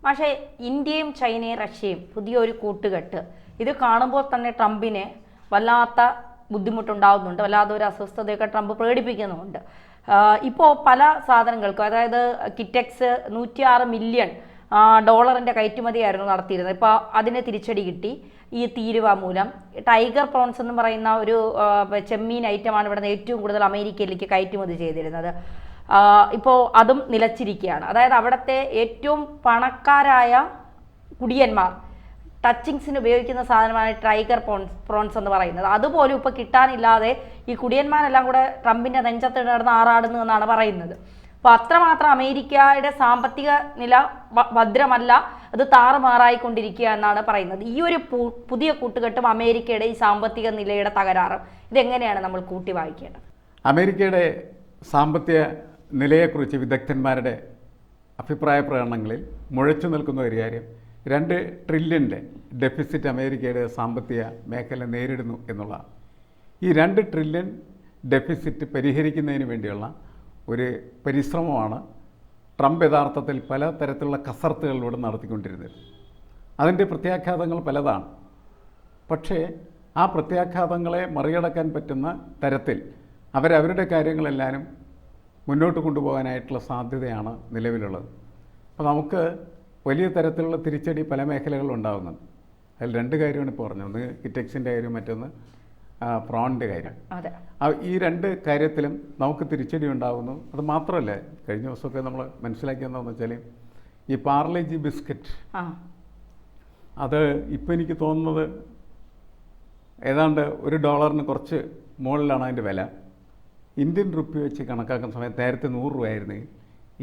പക്ഷേ ഇന്ത്യയും ചൈനയും റഷ്യയും പുതിയൊരു കൂട്ടുകെട്ട് ഇത് കാണുമ്പോൾ തന്നെ ട്രംപിന് വല്ലാത്ത ബുദ്ധിമുട്ടുണ്ടാകുന്നുണ്ട്, വല്ലാതെ ഒരു അസ്വസ്ഥതയൊക്കെ ട്രംപ് പ്രകടിപ്പിക്കുന്നുമുണ്ട്. ഇപ്പോൾ പല സാധനങ്ങൾക്കും, അതായത് കിറ്റെക്സ് 106 മില്യൺ ഡോളറിൻ്റെ കയറ്റുമതിയായിരുന്നു നടത്തിയിരുന്നത്. ഇപ്പോൾ അതിന് തിരിച്ചടി കിട്ടി ഈ തീരുവ മൂലം. ടൈഗർ പ്രോൺസ് എന്ന് പറയുന്ന ഒരു ചെമ്മീൻ ഐറ്റമാണ് ഇവിടെ നിന്ന് ഏറ്റവും കൂടുതൽ അമേരിക്കയിലേക്ക് കയറ്റുമതി ചെയ്തിരുന്നത്. ഇപ്പോൾ അതും നിലച്ചിരിക്കുകയാണ്. അതായത് അവിടുത്തെ ഏറ്റവും പണക്കാരായ കുടിയന്മാർ ടച്ചിങ്സിന് ഉപയോഗിക്കുന്ന സാധനമാണ് ടൈഗർ പ്രോൺസ് എന്ന് പറയുന്നത്. അതുപോലും ഇപ്പോൾ കിട്ടാനില്ലാതെ ഈ കുടിയന്മാരെല്ലാം കൂടെ ട്രംപിൻ്റെ നെഞ്ചത്ത് കിടന്ന് ആറാടുന്നു എന്നാണ് പറയുന്നത്. അപ്പോൾ അത്രമാത്രം അമേരിക്കയുടെ സാമ്പത്തിക നില ഭദ്രമല്ല, അത് താറുമാറായിക്കൊണ്ടിരിക്കുക എന്നാണ് പറയുന്നത്. ഈ ഒരു പുതിയ കൂട്ടുകെട്ടും അമേരിക്കയുടെ ഈ സാമ്പത്തിക നിലയുടെ തകരാറും ഇതെങ്ങനെയാണ് നമ്മൾ കൂട്ടി വായിക്കേണ്ടത്? അമേരിക്കയുടെ സാമ്പത്തിക നിലയെക്കുറിച്ച് വിദഗ്ധന്മാരുടെ അഭിപ്രായ പ്രകടനങ്ങളിൽ മുഴച്ചു നിൽക്കുന്ന ഒരു കാര്യം, 2 ട്രില്യൻ്റെ ഡെഫിസിറ്റ് അമേരിക്കയുടെ സാമ്പത്തിക മേഖല നേരിടുന്നു എന്നുള്ളതാണ്. ഈ 2 ട്രില്യൺ ഡെഫിസിറ്റ് പരിഹരിക്കുന്നതിന് വേണ്ടിയുള്ള ഒരു പരിശ്രമമാണ് ട്രംപ് യഥാർത്ഥത്തിൽ പല തരത്തിലുള്ള കസർത്തുകളിലൂടെ നടത്തിക്കൊണ്ടിരുന്നത്. അതിൻ്റെ പ്രത്യാഘാതങ്ങൾ പലതാണ്. പക്ഷേ ആ പ്രത്യാഘാതങ്ങളെ മറികടക്കാൻ പറ്റുന്ന തരത്തിൽ അവരവരുടെ കാര്യങ്ങളെല്ലാവരും മുന്നോട്ട് കൊണ്ടുപോകാനായിട്ടുള്ള സാധ്യതയാണ് നിലവിലുള്ളത്. അപ്പോൾ നമുക്ക് വലിയ തരത്തിലുള്ള തിരിച്ചടി പല മേഖലകളിലും ഉണ്ടാകുന്നുണ്ട്. അതിൽ 2 കാര്യമാണ് ഇപ്പോൾ പറഞ്ഞത്. ഒന്ന് കിറ്റെക്സിൻ്റെ കാര്യം, മറ്റൊന്ന് പ്രോണിൻ്റെ കാര്യം. ഈ 2 കാര്യത്തിലും നമുക്ക് തിരിച്ചടി ഉണ്ടാകുന്നു. അത് മാത്രമല്ല, കഴിഞ്ഞ ദിവസമൊക്കെ നമ്മൾ മനസ്സിലാക്കിയെന്താണെന്ന് വെച്ചാൽ ഈ പാർലേജി ബിസ്ക്കറ്റ് അത് ഇപ്പോൾ എനിക്ക് തോന്നുന്നത് ഏതാണ്ട് $1 കുറച്ച് മുകളിലാണ് അതിൻ്റെ വില. ഇന്ത്യൻ റുപ്പി വെച്ച് കണക്കാക്കുന്ന സമയത്ത് നേരത്തെ 100 രൂപയായിരുന്നു.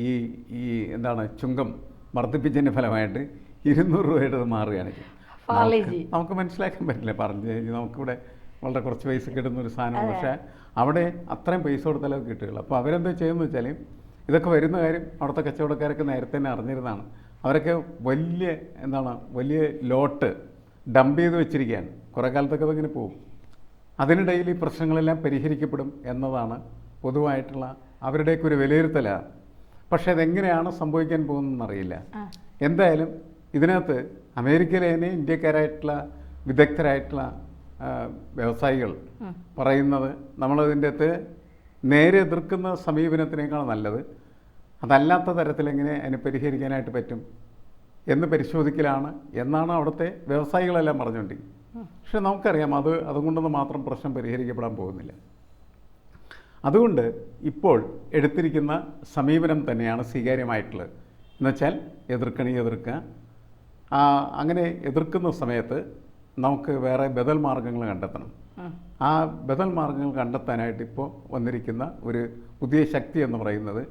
ഈ എന്താണ് ചുങ്കം വർദ്ധിപ്പിച്ചതിൻ്റെ ഫലമായിട്ട് 200 രൂപയായിട്ട് അത് മാറുകയാണ്. നമുക്ക് മനസ്സിലാക്കാൻ പറ്റില്ല. പറഞ്ഞു കഴിഞ്ഞാൽ നമുക്കിവിടെ വളരെ കുറച്ച് പൈസ കിട്ടുന്ന ഒരു സാധനമാണ്. പക്ഷേ അവിടെ അത്രയും പൈസ കൊടുത്താലേ അത് കിട്ടുകയുള്ളൂ. അപ്പോൾ അവരെന്താ ചെയ്യുന്നത് വെച്ചാൽ ഇതൊക്കെ വരുന്ന കാര്യം അവിടുത്തെ കച്ചവടക്കാരൊക്കെ നേരത്തെ തന്നെ അറിഞ്ഞിരുന്നതാണ്. അവരൊക്കെ വലിയ ലോട്ട് ഡംപ് ചെയ്ത് വെച്ചിരിക്കുകയാണ്. കുറേ കാലത്തൊക്കെ അതിങ്ങനെ പോകും. അതിനിടയിൽ ഈ പ്രശ്നങ്ങളെല്ലാം പരിഹരിക്കപ്പെടും എന്നതാണ് പൊതുവായിട്ടുള്ള അവരുടെയൊക്കെ ഒരു വിലയിരുത്തലാണ്. പക്ഷേ അതെങ്ങനെയാണ് സംഭവിക്കാൻ പോകുന്നതെന്നറിയില്ല. എന്തായാലും ഇതിനകത്ത് അമേരിക്കയിലെ തന്നെ ഇന്ത്യക്കാരായിട്ടുള്ള വിദഗ്ധരായിട്ടുള്ള വ്യവസായികൾ പറയുന്നത് നമ്മളതിൻ്റെ അകത്ത് നേരെ എതിർക്കുന്ന സമീപനത്തിനേക്കാൾ നല്ലത് അതല്ലാത്ത തരത്തിൽ എങ്ങനെ അതിനെ പരിഹരിക്കാനായിട്ട് പറ്റും എന്ന് പരിശോധിക്കലാണ് എന്നാണ് അവിടുത്തെ വ്യവസായികളെല്ലാം പറഞ്ഞുകൊണ്ടിരിക്കുന്നത്. പക്ഷെ നമുക്കറിയാം അതുകൊണ്ടൊന്നും മാത്രം പ്രശ്നം പരിഹരിക്കപ്പെടാൻ പോകുന്നില്ല. അതുകൊണ്ട് ഇപ്പോൾ എടുത്തിരിക്കുന്ന സമീപനം തന്നെയാണ് സ്വീകാര്യമായിട്ടുള്ളത്. എന്നുവെച്ചാൽ എതിർക്കുക. അങ്ങനെ എതിർക്കുന്ന സമയത്ത് നമുക്ക് വേറെ ബദൽ മാർഗങ്ങൾ കണ്ടെത്തണം. ആ ബദൽ മാർഗങ്ങൾ കണ്ടെത്താനായിട്ട് ഇപ്പോൾ വന്നിരിക്കുന്ന ഒരു പുതിയ ശക്തി എന്ന് പറയുന്നത്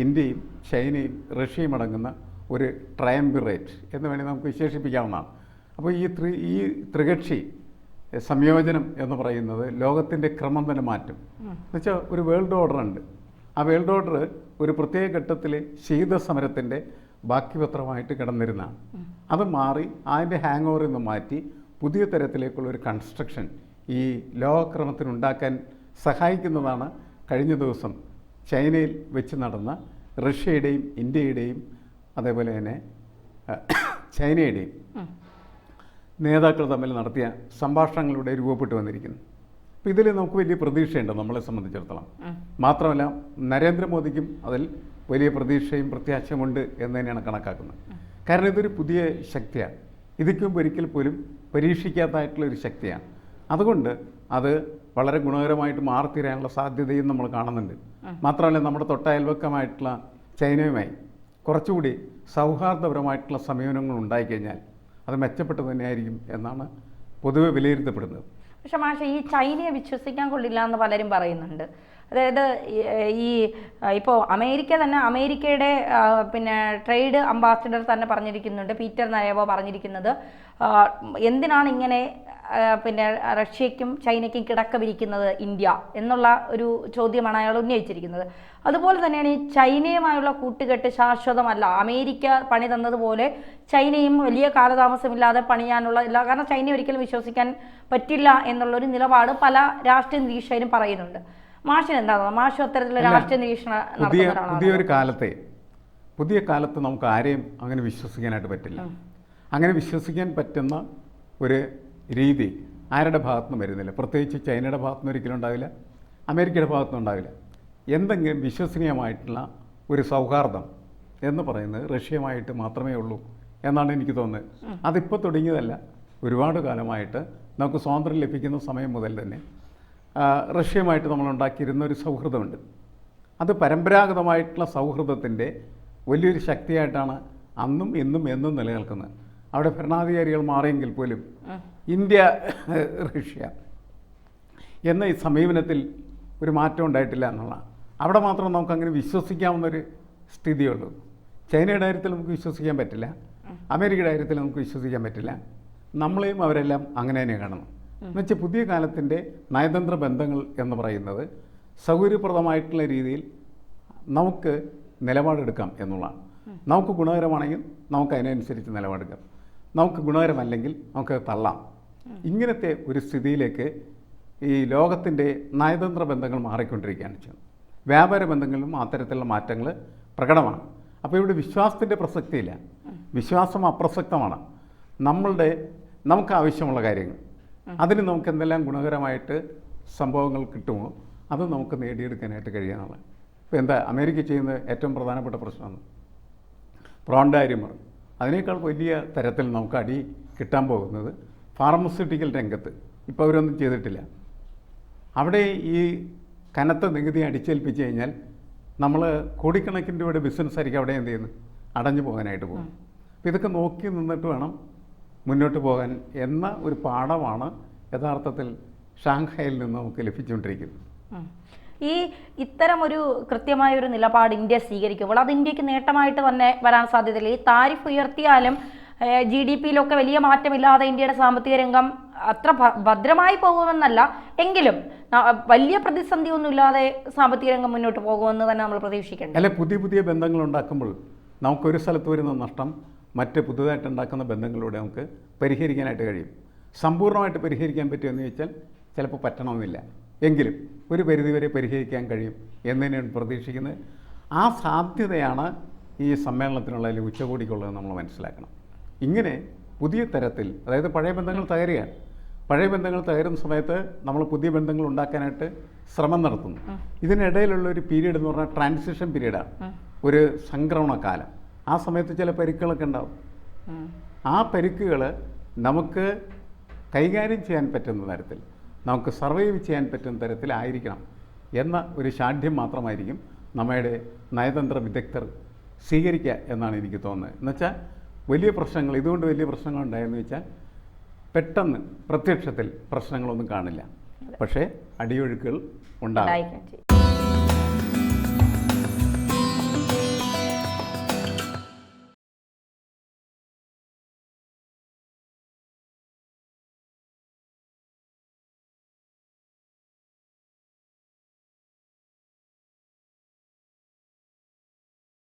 ഇന്ത്യയും ചൈനയും റഷ്യയും അടങ്ങുന്ന ഒരു ട്രയംവിറേറ്റ് എന്ന് വേണമെങ്കിൽ നമുക്ക് വിശേഷിപ്പിക്കാവുന്നതാണ്. അപ്പോൾ ഈ ത്രികക്ഷി സംയോജനം എന്ന് പറയുന്നത് ലോകത്തിൻ്റെ ക്രമം തന്നെ മാറ്റും. എന്നുവെച്ചാൽ ഒരു വേൾഡ് ഓർഡർ ഉണ്ട്. ആ വേൾഡ് ഓർഡർ ഒരു പ്രത്യേക ഘട്ടത്തിൽ ശീതസമരത്തിൻ്റെ ബാക്കിപത്രമായിട്ട് കിടന്നിരുന്നതാണ്. അത് മാറി അതിൻ്റെ ഹാങ് ഓവറിൽ നിന്ന് മാറ്റി പുതിയ തരത്തിലേക്കുള്ള ഒരു കൺസ്ട്രക്ഷൻ ഈ ലോകക്രമത്തിനുണ്ടാക്കാൻ സഹായിക്കുന്നതാണ് കഴിഞ്ഞ ദിവസം ചൈനയിൽ വെച്ച് നടന്ന റഷ്യയുടെയും ഇന്ത്യയുടെയും അതേപോലെ തന്നെ ചൈനയുടെയും നേതാക്കൾ തമ്മിൽ നടത്തിയ സംഭാഷണങ്ങളിലൂടെ രൂപപ്പെട്ടു വന്നിരിക്കുന്നു. അപ്പോൾ ഇതിൽ നമുക്ക് വലിയ പ്രതീക്ഷയുണ്ട് നമ്മളെ സംബന്ധിച്ചിടത്തോളം. മാത്രമല്ല നരേന്ദ്രമോദിക്കും അതിൽ വലിയ പ്രതീക്ഷയും പ്രത്യാശയുമുണ്ട് എന്ന് തന്നെയാണ് കണക്കാക്കുന്നത്. കാരണം ഇതൊരു പുതിയ ശക്തിയാണ്. ഇതിക്കും ഒരിക്കൽ പോലും പരീക്ഷിക്കാത്തതായിട്ടുള്ളൊരു ശക്തിയാണ്. അതുകൊണ്ട് അത് വളരെ ഗുണകരമായിട്ട് മാറിത്തീരാനുള്ള സാധ്യതയും നമ്മൾ കാണുന്നുണ്ട്. മാത്രമല്ല നമ്മുടെ തൊട്ടയൽവക്കമായിട്ടുള്ള ചൈനയുമായി കുറച്ചുകൂടി സൗഹാർദ്ദപരമായിട്ടുള്ള സമീപനങ്ങൾ ഉണ്ടായിക്കഴിഞ്ഞാൽ അത് മെച്ചപ്പെട്ടത് തന്നെയായിരിക്കും എന്നാണ് പൊതുവെ വിലയിരുത്തപ്പെടുന്നത്. പക്ഷെ മാഷെ, ഈ ചൈനയെ വിശ്വസിക്കാൻ കൊള്ളില്ല എന്ന് പലരും പറയുന്നുണ്ട്. അതായത് ഇപ്പോൾ അമേരിക്കയുടെ ട്രേഡ് അംബാസിഡർ തന്നെ പറഞ്ഞിരിക്കുന്നുണ്ട്, പീറ്റർ നരേവോ പറഞ്ഞിരിക്കുന്നത് എന്തിനാണ് ഇങ്ങനെ റഷ്യയ്ക്കും ചൈനയ്ക്കും കിടക്ക വിരിക്കുന്നത് ഇന്ത്യ എന്നുള്ള ഒരു ചോദ്യമാണ് അയാൾ ഉന്നയിച്ചിരിക്കുന്നത്. അതുപോലെ തന്നെയാണ് ഈ ചൈനയുമായുള്ള കൂട്ടുകെട്ട് ശാശ്വതമല്ല. അമേരിക്ക പണി തന്നതുപോലെ ചൈനയും വലിയ കാലതാമസമില്ലാതെ പണിയാനുള്ള കാരണം ചൈനയെ ഒരിക്കലും വിശ്വസിക്കാൻ പറ്റില്ല എന്നുള്ളൊരു നിലപാട് പല രാഷ്ട്രീയ നിരീക്ഷകരും പറയുന്നുണ്ട്. മാഷിന് എന്താ മാഷ് അത്തരത്തിലുള്ള രാഷ്ട്രീയ നിരീക്ഷണം പുതിയൊരു കാലത്തെ പുതിയ കാലത്ത് നമുക്ക് ആരെയും അങ്ങനെ വിശ്വസിക്കാനായിട്ട് പറ്റില്ല. അങ്ങനെ വിശ്വസിക്കാൻ പറ്റുന്ന ഒരു രീതി ആരുടെ ഭാഗത്തുനിന്ന് വരുന്നില്ല. പ്രത്യേകിച്ച് ചൈനയുടെ ഭാഗത്തുനിന്ന് ഒരിക്കലും ഉണ്ടാവില്ല, അമേരിക്കയുടെ ഭാഗത്തുനിന്ന് ഉണ്ടാവില്ല. എന്തെങ്കിലും വിശ്വസനീയമായിട്ടുള്ള ഒരു സൗഹാർദ്ദം എന്ന് പറയുന്നത് റഷ്യയുമായിട്ട് മാത്രമേ ഉള്ളൂ എന്നാണ് എനിക്ക് തോന്നുന്നത്. അതിപ്പോൾ തുടങ്ങിയതല്ല, ഒരുപാട് കാലമായിട്ട് നമുക്ക് സ്വാതന്ത്ര്യം ലഭിക്കുന്ന സമയം മുതൽ തന്നെ റഷ്യയുമായിട്ട് നമ്മളുണ്ടാക്കിയിരുന്ന ഒരു സൗഹൃദമുണ്ട്. അത് പരമ്പരാഗതമായിട്ടുള്ള സൗഹൃദത്തിൻ്റെ വലിയൊരു ശക്തിയായിട്ടാണ് അന്നും ഇന്നും എന്നും നിലനിൽക്കുന്നത്. അവിടെ ഭരണാധികാരികൾ മാറിയെങ്കിൽ പോലും ഇന്ത്യ റഷ്യ എന്ന ഈ സമീപനത്തിൽ ഒരു മാറ്റം ഉണ്ടായിട്ടില്ല എന്നുള്ളതാണ്. അവിടെ മാത്രം നമുക്കങ്ങനെ വിശ്വസിക്കാവുന്നൊരു സ്ഥിതിയുള്ളൂ. ചൈനയുടെ കാര്യത്തിൽ നമുക്ക് വിശ്വസിക്കാൻ പറ്റില്ല, അമേരിക്കയുടെ കാര്യത്തിൽ നമുക്ക് വിശ്വസിക്കാൻ പറ്റില്ല. നമ്മളെയും അവരെല്ലാം അങ്ങനെ തന്നെ കാണുന്നു. എന്നുവെച്ചാൽ പുതിയ കാലത്തിൻ്റെ നയതന്ത്ര ബന്ധങ്ങൾ എന്ന് പറയുന്നത് സൗകര്യപ്രദമായിട്ടുള്ള രീതിയിൽ നമുക്ക് നിലപാടെടുക്കാം എന്നുള്ളതാണ്. നമുക്ക് ഗുണകരമാണെങ്കിൽ നമുക്ക് അതിനനുസരിച്ച് നിലപാടെടുക്കാം, നമുക്ക് ഗുണകരമല്ലെങ്കിൽ നമുക്ക് തള്ളാം. ഇങ്ങനത്തെ ഒരു സ്ഥിതിയിലേക്ക് ഈ ലോകത്തിൻ്റെ നയതന്ത്ര ബന്ധങ്ങൾ മാറിക്കൊണ്ടിരിക്കുകയാണ് ചെയ്യുന്നത്. വ്യാപാര ബന്ധങ്ങളിലും അത്തരത്തിലുള്ള മാറ്റങ്ങൾ പ്രകടമാണ്. അപ്പോൾ ഇവിടെ വിശ്വാസത്തിൻ്റെ പ്രസക്തിയില്ല, വിശ്വാസം അപ്രസക്തമാണ്. നമുക്ക് ആവശ്യമുള്ള കാര്യങ്ങൾ, അതിന് നമുക്ക് എന്തെല്ലാം ഗുണകരമായിട്ട് സംഭവങ്ങൾ കിട്ടുമോ അത് നമുക്ക് നേടിയെടുക്കാനായിട്ട് കഴിയാന്നുള്ളത്. ഇപ്പോൾ എന്താ അമേരിക്ക ചെയ്യുന്ന ഏറ്റവും പ്രധാനപ്പെട്ട പ്രശ്നമാണ് പ്രോണ്ടാരിമർ. അതിനേക്കാൾ വലിയ തരത്തിൽ നമുക്ക് അടി കിട്ടാൻ പോകുന്നത് ഫാർമസ്യൂട്ടിക്കൽ രംഗത്ത്. ഇപ്പോൾ അവരൊന്നും ചെയ്തിട്ടില്ല. അവിടെ ഈ കനത്ത നികുതി അടിച്ചേൽപ്പിച്ച് കഴിഞ്ഞാൽ നമ്മൾ കോടിക്കണക്കിന് രൂപയുടെ ബിസിനസ് ആയിരിക്കും അവിടെ എന്ത് ചെയ്യുന്നത്, അടഞ്ഞു പോകാനായിട്ട് പോകും. അപ്പോൾ ഇതൊക്കെ നോക്കി നിന്നിട്ട് വേണം മുന്നോട്ട് പോകാൻ എന്ന ഒരു പാഠമാണ് യഥാർത്ഥത്തിൽ ഷാങ്ഹായിൽ നിന്ന് നമുക്ക് ലഭിച്ചുകൊണ്ടിരിക്കുന്നത്. ഈ ഇത്തരമൊരു കൃത്യമായ ഒരു നിലപാട് ഇന്ത്യ സ്വീകരിക്കുമ്പോൾ അത് ഇന്ത്യക്ക് നേട്ടമായിട്ട് തന്നെ വരാൻ സാധ്യതയില്ല. ഈ താരിഫ് ഉയർത്തിയാലും GDP-യിലൊക്കെ വലിയ മാറ്റമില്ലാതെ ഇന്ത്യയുടെ സാമ്പത്തിക രംഗം അത്ര ഭദ്രമായി പോകുമെന്നല്ല, എങ്കിലും വലിയ പ്രതിസന്ധി ഒന്നുമില്ലാതെ സാമ്പത്തിക രംഗം മുന്നോട്ട് പോകുമെന്ന് തന്നെ നമ്മൾ പ്രതീക്ഷിക്കേണ്ടത്. അല്ലെ, പുതിയ ബന്ധങ്ങൾ ഉണ്ടാക്കുമ്പോൾ നമുക്കൊരു സ്ഥലത്ത് വരുന്ന നഷ്ടം മറ്റ് പുതുതായിട്ട് ഉണ്ടാക്കുന്ന ബന്ധങ്ങളിലൂടെ നമുക്ക് പരിഹരിക്കാനായിട്ട് കഴിയും. സമ്പൂർണ്ണമായിട്ട് പരിഹരിക്കാൻ പറ്റുമെന്ന് ചോദിച്ചാൽ ചിലപ്പോൾ പറ്റണമെന്നില്ല, എങ്കിലും ഒരു പരിധിവരെ പരിഹരിക്കാൻ കഴിയും എന്ന് തന്നെയാണ് പ്രതീക്ഷിക്കുന്നത്. ആ സാധ്യതയാണ് ഈ സമ്മേളനത്തിനുള്ള അല്ലെങ്കിൽ ഉച്ചകോടിക്കുള്ളത് നമ്മൾ മനസ്സിലാക്കണം. ഇങ്ങനെ പുതിയ തരത്തിൽ, അതായത് പഴയ ബന്ധങ്ങൾ തകരുകയാണ്. പഴയ ബന്ധങ്ങൾ തകരുന്ന സമയത്ത് നമ്മൾ പുതിയ ബന്ധങ്ങൾ ഉണ്ടാക്കാനായിട്ട് ശ്രമം നടത്തുന്നു. ഇതിനിടയിലുള്ള ഒരു പീരീഡ് എന്ന് പറഞ്ഞാൽ ട്രാൻസിഷൻ പീരീഡാണ്, ഒരു സംക്രമണ കാലം. ആ സമയത്ത് ചില പരിക്കുകളൊക്കെ ഉണ്ടാവും. ആ പരിക്കുകൾ നമുക്ക് കൈകാര്യം ചെയ്യാൻ പറ്റുന്ന തരത്തിൽ, നമുക്ക് സർവൈവ് ചെയ്യാൻ പറ്റുന്ന തരത്തിലായിരിക്കണം എന്ന ഒരു ശാഠ്യം മാത്രമായിരിക്കും നമ്മുടെ നയതന്ത്ര വിദഗ്ധർ സ്വീകരിക്കുക എന്നാണ് എനിക്ക് തോന്നുന്നത്. എന്നുവെച്ചാൽ ഇതുകൊണ്ട് വലിയ പ്രശ്നങ്ങൾ ഉണ്ടായെന്ന് വെച്ചാൽ പെട്ടെന്ന് പ്രത്യക്ഷത്തിൽ പ്രശ്നങ്ങളൊന്നും കാണില്ല, പക്ഷേ അടിയൊഴുക്കുകൾ ഉണ്ടാകും.